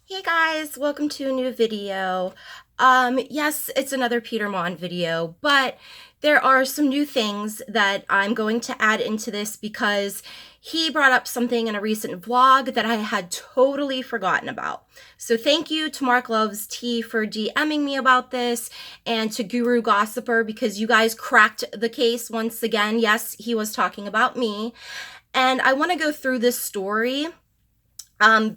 Hey guys, welcome to a new video. Yes, it's another Peter Monn video, but there are some new things that I'm going to add into this because he brought up something in a recent vlog that I had totally forgotten about. So thank you to Mark Loves Tea for DMing me about this, and to Guru Gossiper because you guys cracked the case once again. Yes, he was talking about me, and I want to go through this story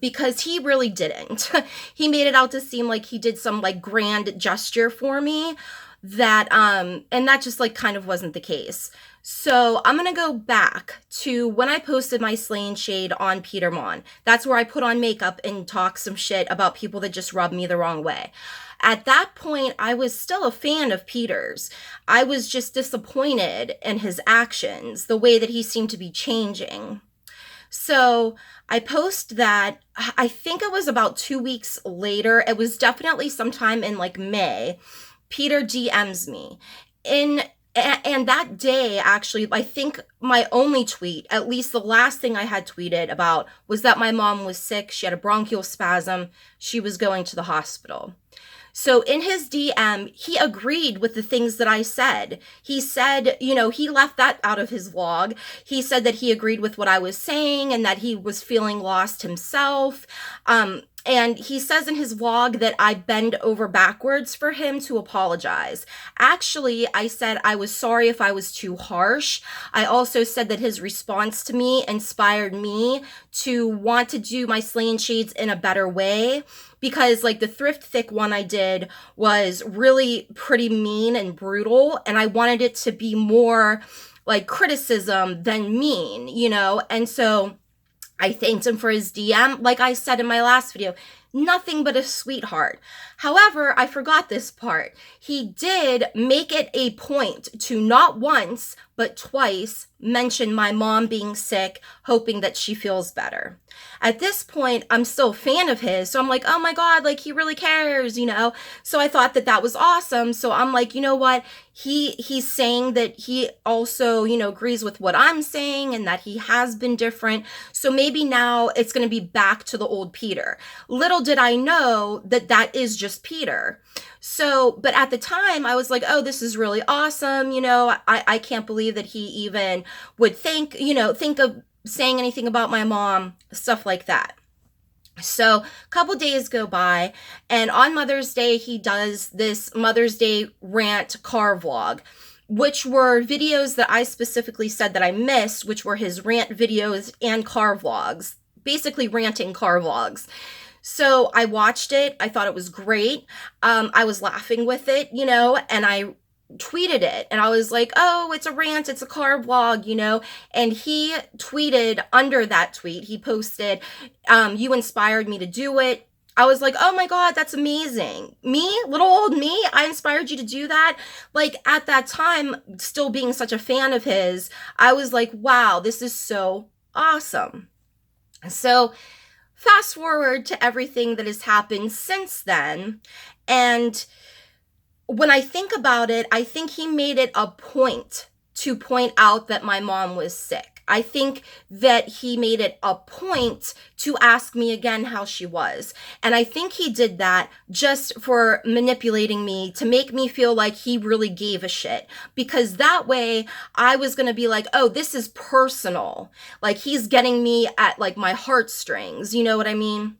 because he really didn't. He made it out to seem like he did some like grand gesture for me and that just like kind of wasn't the case. So I'm gonna go back to when I posted my Slain Shade on Peter Monn. That's where I put on makeup and talk some shit about people that just rub me the wrong way. At that point, I was still a fan of Peter's. I was just disappointed in his actions, the way that he seemed to be changing. So I post that, I think it was about 2 weeks later. It was definitely sometime in like May. Peter DMs me. And that day, actually, I think my only tweet, at least the last thing I had tweeted about, was that my mom was sick. She had a bronchial spasm. She was going to the hospital. So in his DM, he agreed with the things that I said. He said, he left that out of his vlog. He said that he agreed with what I was saying and that he was feeling lost himself. And he says in his vlog that I bend over backwards for him to apologize. Actually, I said I was sorry if I was too harsh. I also said that his response to me inspired me to want to do my Slain Shades in a better way, because like the Thrift Thick one I did was really pretty mean and brutal, and I wanted it to be more like criticism than mean, And so I thanked him for his DM. Like I said in my last video, nothing but a sweetheart. However, I forgot this part. He did make it a point to not once, but twice mention my mom being sick, hoping that she feels better. At this point, I'm still a fan of his. So I'm like, oh my God, like he really cares, So I thought that that was awesome. So I'm like, you know what? He's saying that he also, agrees with what I'm saying and that he has been different. So maybe now it's going to be back to the old Peter. Little did I know that that is just Peter. So, but at the time I was like, oh, this is really awesome. I can't believe that he even would think of saying anything about my mom, stuff like that. So a couple days go by, and on Mother's Day, he does this Mother's Day rant car vlog, which were videos that I specifically said that I missed, which were his rant videos and car vlogs, basically ranting car vlogs. So I watched it. I thought it was great. I was laughing with it, and I tweeted it, and I was like, oh, it's a rant, it's a car vlog, and he tweeted under that tweet, he posted, you inspired me to do it. I was like, oh my God, that's amazing. Me, little old me, I inspired you to do that. Like at that time, still being such a fan of his, I was like, wow, this is so awesome. So fast forward to everything that has happened since then, and when I think about it, I think he made it a point to point out that my mom was sick. I think that he made it a point to ask me again how she was. And I think he did that just for manipulating me to make me feel like he really gave a shit. Because that way I was going to be like, oh, this is personal. Like he's getting me at like my heartstrings. You know what I mean?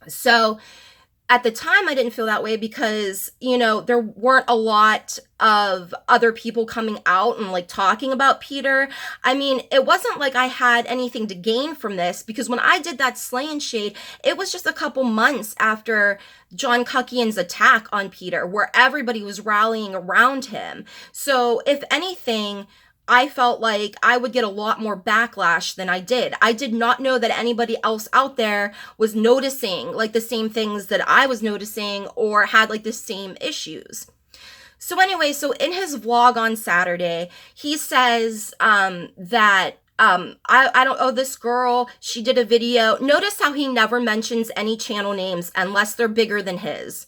So at the time, I didn't feel that way because, there weren't a lot of other people coming out and like talking about Peter. I mean, it wasn't like I had anything to gain from this, because when I did that Slain Shade, it was just a couple months after John Cuckian's attack on Peter, where everybody was rallying around him. So if anything, I felt like I would get a lot more backlash than I did. I did not know that anybody else out there was noticing like the same things that I was noticing or had like the same issues. So anyway, so in his vlog on Saturday, he says that I don't, oh, this girl, she did a video. Notice how he never mentions any channel names unless they're bigger than his.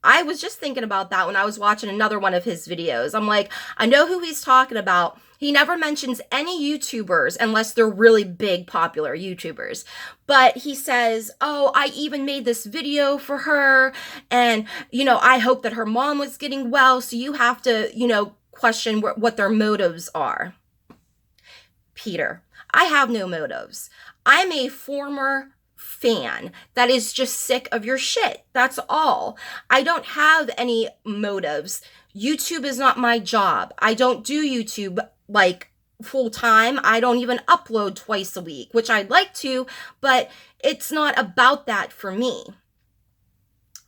I was just thinking about that when I was watching another one of his videos. I'm like, I know who he's talking about. He never mentions any YouTubers unless they're really big, popular YouTubers. But he says, oh, I even made this video for her. And, I hope that her mom was getting well. So you have to, question what their motives are. Peter, I have no motives. I'm a former fan that is just sick of your shit. That's all. I don't have any motives. YouTube is not my job. I don't do YouTube like full time. I don't even upload twice a week, which I'd like to, but it's not about that for me.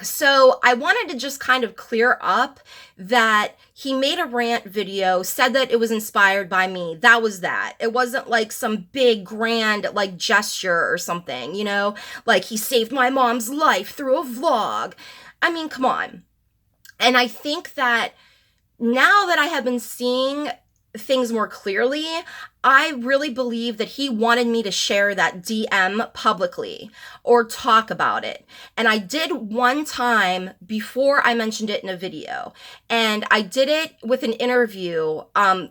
So I wanted to just kind of clear up that he made a rant video, said that it was inspired by me. That was that. It wasn't like some big grand like gesture or something, like he saved my mom's life through a vlog. I mean, come on. And I think that now that I have been seeing things more clearly, I really believe that he wanted me to share that DM publicly or talk about it. And I did one time before I mentioned it in a video. And I did it with an interview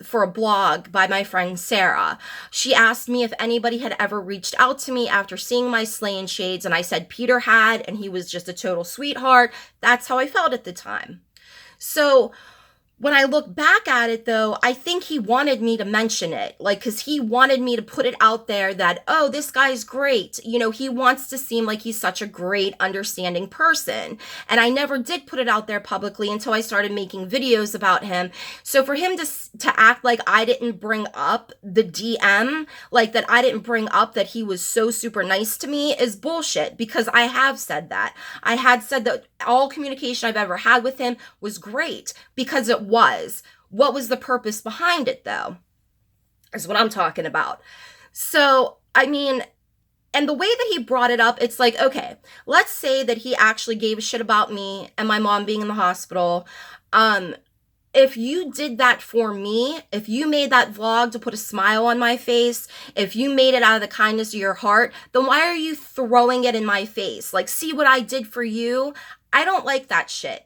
for a blog by my friend Sarah. She asked me if anybody had ever reached out to me after seeing my Slayin' Shades. And I said Peter had, and he was just a total sweetheart. That's how I felt at the time. So when I look back at it, though, I think he wanted me to mention it, because he wanted me to put it out there that, oh, this guy's great. He wants to seem like he's such a great, understanding person. And I never did put it out there publicly until I started making videos about him. So for him to act like I didn't bring up the DM, like that I didn't bring up that he was so super nice to me is bullshit, because I have said that. I had said that all communication I've ever had with him was great, because it was. What was the purpose behind it, though, is what I'm talking about. So, I mean, and the way that he brought it up, it's like, okay, let's say that he actually gave a shit about me and my mom being in the hospital. If you did that for me, if you made that vlog to put a smile on my face, if you made it out of the kindness of your heart, then why are you throwing it in my face? Like, see what I did for you? I don't like that shit,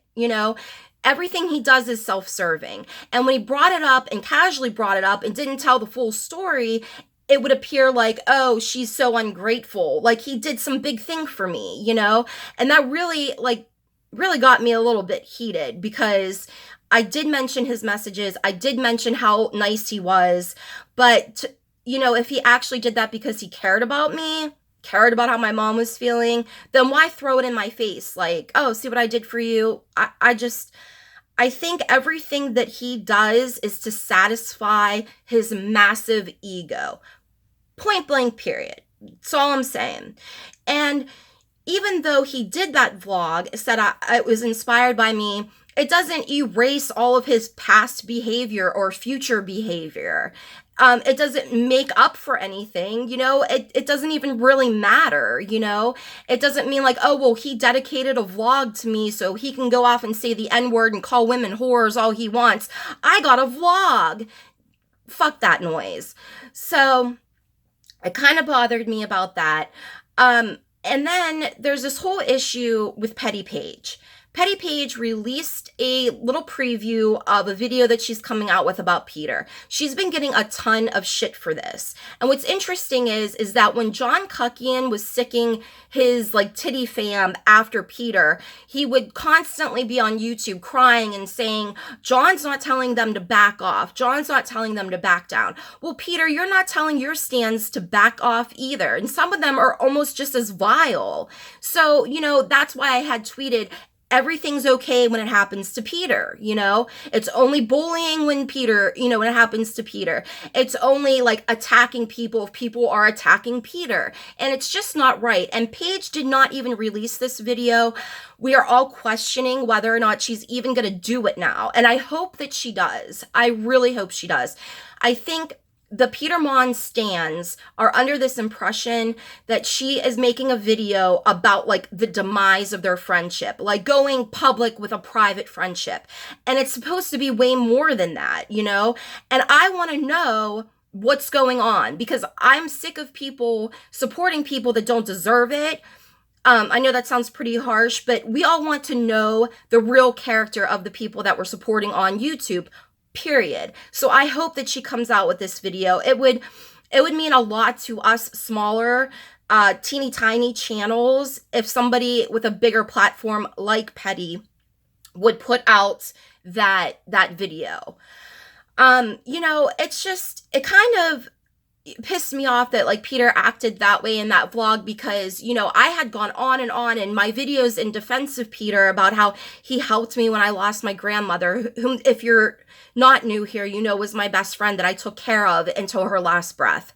Everything he does is self-serving. And when he brought it up and casually brought it up and didn't tell the full story, it would appear like, oh, she's so ungrateful. Like he did some big thing for me, And that really got me a little bit heated, because I did mention his messages. I did mention how nice he was. But, if he actually did that because he cared about me, cared about how my mom was feeling, then why throw it in my face? Like, oh, see what I did for you? I think everything that he does is to satisfy his massive ego. Point blank, period. That's all I'm saying. And even though he did that vlog, said it was inspired by me, it doesn't erase all of his past behavior or future behavior. It doesn't make up for anything, it doesn't even really matter, it doesn't mean like, oh, well, he dedicated a vlog to me so he can go off and say the N-word and call women whores all he wants. I got a vlog. Fuck that noise. So it kind of bothered me about that. And then there's this whole issue with Petty Page. Petty Page released a little preview of a video that she's coming out with about Peter. She's been getting a ton of shit for this. And what's interesting is that when John Cuckian was sicking his titty fam after Peter, he would constantly be on YouTube crying and saying, John's not telling them to back off. John's not telling them to back down. Well, Peter, you're not telling your stands to back off either. And some of them are almost just as vile. So, that's why I had tweeted, everything's okay when it happens to Peter, It's only bullying when when it happens to Peter. It's only attacking people if people are attacking Peter. And it's just not right. And Paige did not even release this video. We are all questioning whether or not she's even going to do it now. And I hope that she does. I really hope she does. I think the Peter Monn stans are under this impression that she is making a video about the demise of their friendship, going public with a private friendship. And it's supposed to be way more than that, And I want to know what's going on, because I'm sick of people supporting people that don't deserve it. I know that sounds pretty harsh, but we all want to know the real character of the people that we're supporting on YouTube, period. So I hope that she comes out with this video. It would mean a lot to us smaller, teeny tiny channels if somebody with a bigger platform like Petty would put out that video. It kind of pissed me off that like Peter acted that way in that vlog, because I had gone on and on in my videos in defense of Peter about how he helped me when I lost my grandmother, whom, if you're not new here, was my best friend that I took care of until her last breath.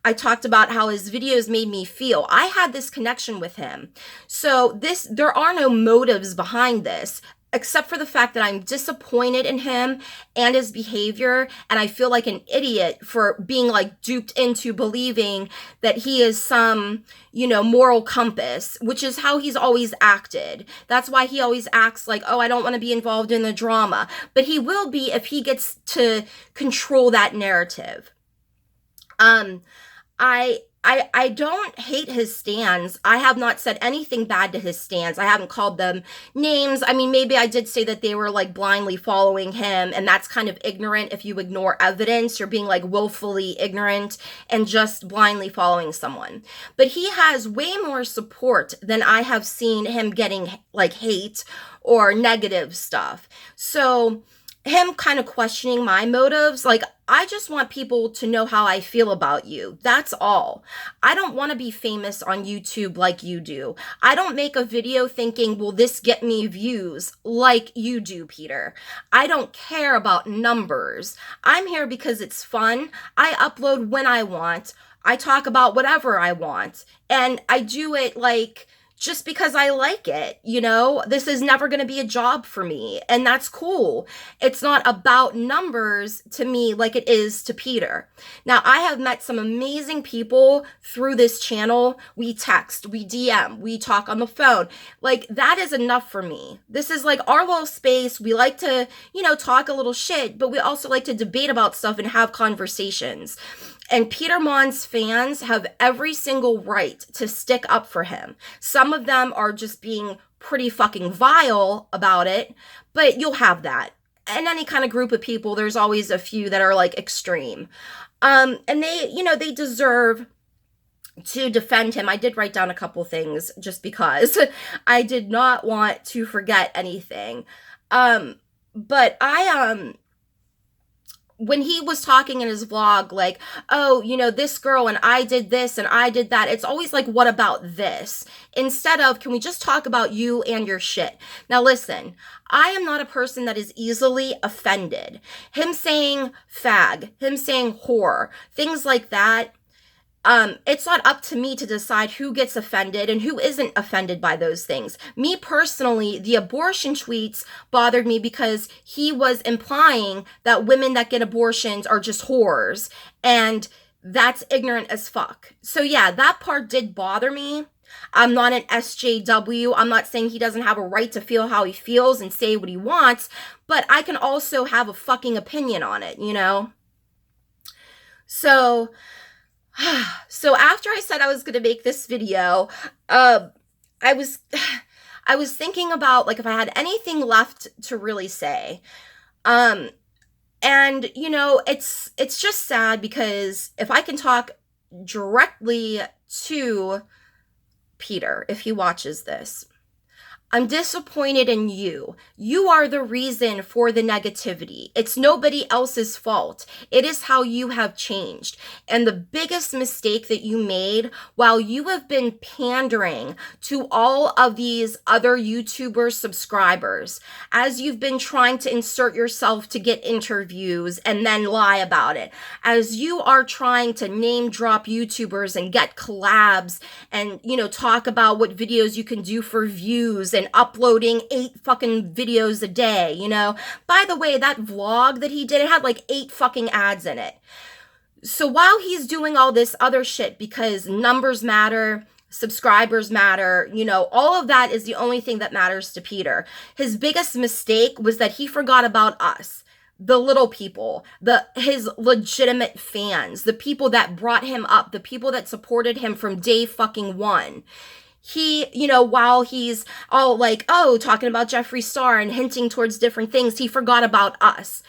I talked about how his videos made me feel. I had this connection with him. So there are no motives behind this, except for the fact that I'm disappointed in him and his behavior, and I feel like an idiot for being like duped into believing that he is some, moral compass, which is how he's always acted. That's why he always acts like, oh, I don't want to be involved in the drama. But he will be if he gets to control that narrative. I don't hate his stands. I have not said anything bad to his stands. I haven't called them names. I mean, maybe I did say that they were like blindly following him, and that's kind of ignorant if you ignore evidence. You're being like willfully ignorant and just blindly following someone. But he has way more support than I have seen him getting like hate or negative stuff. So him kind of questioning my motives, like, I just want people to know how I feel about you. That's all. I don't want to be famous on YouTube like you do. I don't make a video thinking, will this get me views, like you do, Peter. I don't care about numbers. I'm here because it's fun. I upload when I want. I talk about whatever I want. And I do it like just because I like it, This is never going to be a job for me, and that's cool. It's not about numbers to me like it is to Peter. Now, I have met some amazing people through this channel. We text, we DM, we talk on the phone. Like, that is enough for me. This is like our little space. We like to, talk a little shit, but we also like to debate about stuff and have conversations. And Peter Monn's fans have every single right to stick up for him. Some of them are just being pretty fucking vile about it, but you'll have that. In any kind of group of people, there's always a few that are like extreme. And they deserve to defend him. I did write down a couple things just because I did not want to forget anything. But when he was talking in his vlog, like, oh, this girl and I did this and I did that, it's always like, what about this? Instead of, can we just talk about you and your shit? Now, listen, I am not a person that is easily offended. Him saying fag, him saying whore, things like that, it's not up to me to decide who gets offended and who isn't offended by those things. Me personally, the abortion tweets bothered me because he was implying that women that get abortions are just whores, and that's ignorant as fuck. So yeah, that part did bother me. I'm not an SJW. I'm not saying he doesn't have a right to feel how he feels and say what he wants, but I can also have a fucking opinion on it, So after I said I was going to make this video, I was thinking about like if I had anything left to really say. And it's just sad because if I can talk directly to Peter, if he watches this, I'm disappointed in you. You are the reason for the negativity. It's nobody else's fault. It is how you have changed. And the biggest mistake that you made while you have been pandering to all of these other YouTuber subscribers, as you've been trying to insert yourself to get interviews and then lie about it, as you are trying to name drop YouTubers and get collabs and, talk about what videos you can do for views and uploading 8 fucking videos a day, By the way, that vlog that he did, it had like 8 fucking ads in it. So while he's doing all this other shit because numbers matter, subscribers matter, all of that is the only thing that matters to Peter. His biggest mistake was that he forgot about us, the little people, his legitimate fans, the people that brought him up, the people that supported him from day fucking one. He, you know, while he's all like, oh, talking about Jeffree Star and hinting towards different things, he forgot about us.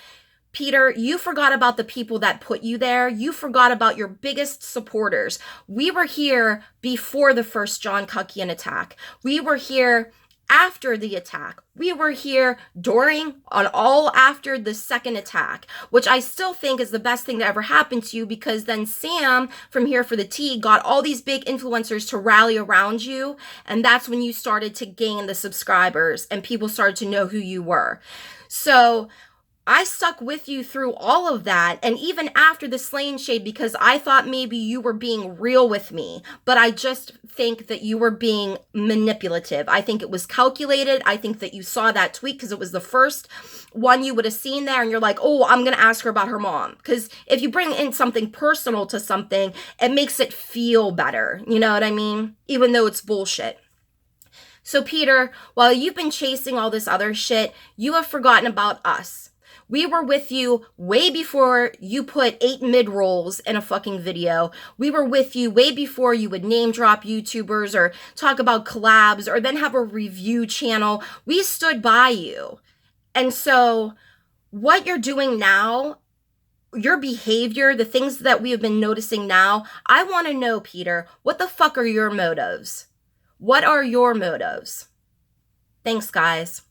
Peter, you forgot about the people that put you there. You forgot about your biggest supporters. We were here before the first John Kuckian attack. We were here after the attack. We were here during and all after the second attack, which I still think is the best thing that ever happened to you, because then Sam from Here for the Tea got all these big influencers to rally around you. And that's when you started to gain the subscribers and people started to know who you were. So I stuck with you through all of that, and even after the Slain Shade, because I thought maybe you were being real with me, but I just think that you were being manipulative. I think it was calculated. I think that you saw that tweet because it was the first one you would have seen there, and you're like, oh, I'm going to ask her about her mom. Because if you bring in something personal to something, it makes it feel better. You know what I mean? Even though it's bullshit. So Peter, while you've been chasing all this other shit, you have forgotten about us. We were with you way before you put 8 mid-rolls in a fucking video. We were with you way before you would name drop YouTubers or talk about collabs or then have a review channel. We stood by you. And so what you're doing now, your behavior, the things that we have been noticing now, I want to know, Peter, what the fuck are your motives? What are your motives? Thanks, guys.